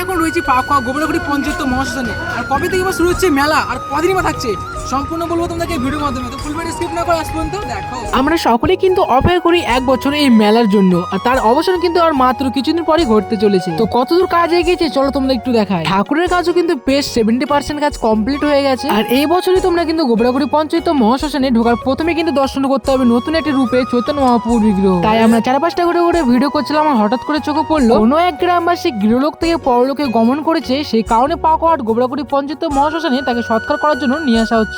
এখন রয়েছে পাকুয়া গোবরাগুড়ি পঞ্চায়েত মহাশ্মশানে। আর কবে থেকে এবার শুরু হচ্ছে মেলা আর কদিনই বা থাকছে সম্পূর্ণ বলবো তোমাদেরকে ভিডিওর মাধ্যমে। তো ফুল ভিডিও স্কিপ না করে আজ পর্যন্ত দেখো। আমরা সকলে কিন্তু অপেক্ষা করি এক বছর এই মেলার জন্য, আর তার অবসান কিন্তু আর মাত্র কিছুদিন পরে ঘটতে চলেছে। তো কতদূর কাজ এগিয়েছে চলো তোমরা একটু দেখাই। ঠাকুরের কাজও কিন্তু বেশ 70% কাজ কমপ্লিট হয়ে গেছে। আর এই বছরই তোমরা কিন্তু গোবরাগুড়ি পঞ্চায়েত মহাশ্মশানে ঢোকার প্রথমে কিন্তু দর্শন করতে হবে নতুন একটি রূপে চৈতন্য মহাপ্রভুর বিগ্রহ। তাই আমরা 4-5টা করে ভিডিও করছিলাম, আর হঠাৎ করে চোখে পড়লো কোনো এক গ্রামবাসী গৃহলোক থেকে পরলোকে গমন করেছে, সেই কারণে পাকুয়াহাট গোবরাগুড়ি পঞ্চায়েত মহাশ্মশানে তাকে সৎকার করার জন্য নিয়ে আসা হচ্ছিল।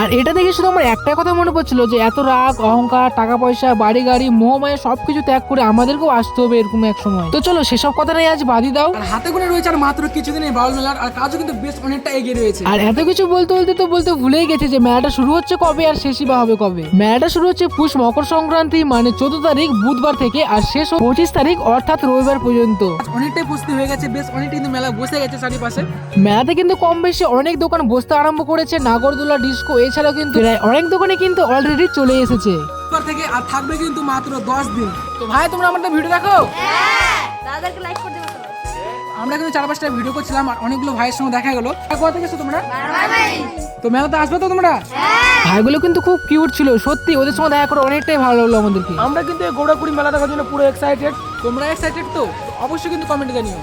আর এটা দেখে শুধু আমার একটাই কথা মনে পড়ছিল যে এত রাগ, অহংকার, টাকা পয়সা, বাড়ি গাড়ি, মোহমায়া সবকিছু ত্যাগ করে আমাদেরকেও আসতে হবে এরকম এক সময়। তো চলো সেসব কথা নিয়ে আজ বাদি দাও। আর হাতে গুনে রয়েছে আর মাত্র কিছুদিন এই বাউল মেলার, আর কাজও কিন্তু বেশ অনেকটা এগিয়ে রয়েছে। আর এত কিছু বলতে বলতে ভুলেই গেছে যে মেলাটা শুরু হচ্ছে কবে আর শেষই বা হবে কবে। মেলাটা শুরু হচ্ছে পুষ মকর সংক্রান্তি মানে 14 তারিখ বুধবার থেকে, আর শেষ 25 তারিখ অর্থাৎ রবিবার পর্যন্ত। অনেকটাই প্রস্তুতি হয়ে গেছে, বেশ অনেক কিন্তু মেলা বসে গেছে চারিপাশে। মেলাতে কিন্তু কম বেশি অনেক দোকান বসতে আরম্ভ করেছে, নাগরদোলা, ডিস্কো, এছাড়াও কিন্তু অনেক দোকানে কিন্তু অলরেডি চলে এসেছে থেকে। আর থাকবে কিন্তু মাত্র 10 দিন। তো ভাই তোমরা আমাদের ভিডিও দেখো, দাদাকে লাইক করে দেবো। আমরা কিন্তু 4-5টা ভিডিও করছিলাম আর অনেকগুলো ভাইয়ের সঙ্গে দেখা গেলো। কোথা থেকে এসো তোমরা? তো মেলাতে আসবে তো তোমরা? ভাইগুলো কিন্তু খুব কিউট ছিল, সত্যি ওদের সঙ্গে দেখা করে অনেকটাই ভালো লাগলো আমাদেরকে। আমরা কিন্তু এই গোবরাগুড়ি মেলা দেখার জন্য পুরো এক্সাইটেড। তোমরা এক্সাইটেড তো? অবশ্যই কিন্তু কমেন্টে জানিও।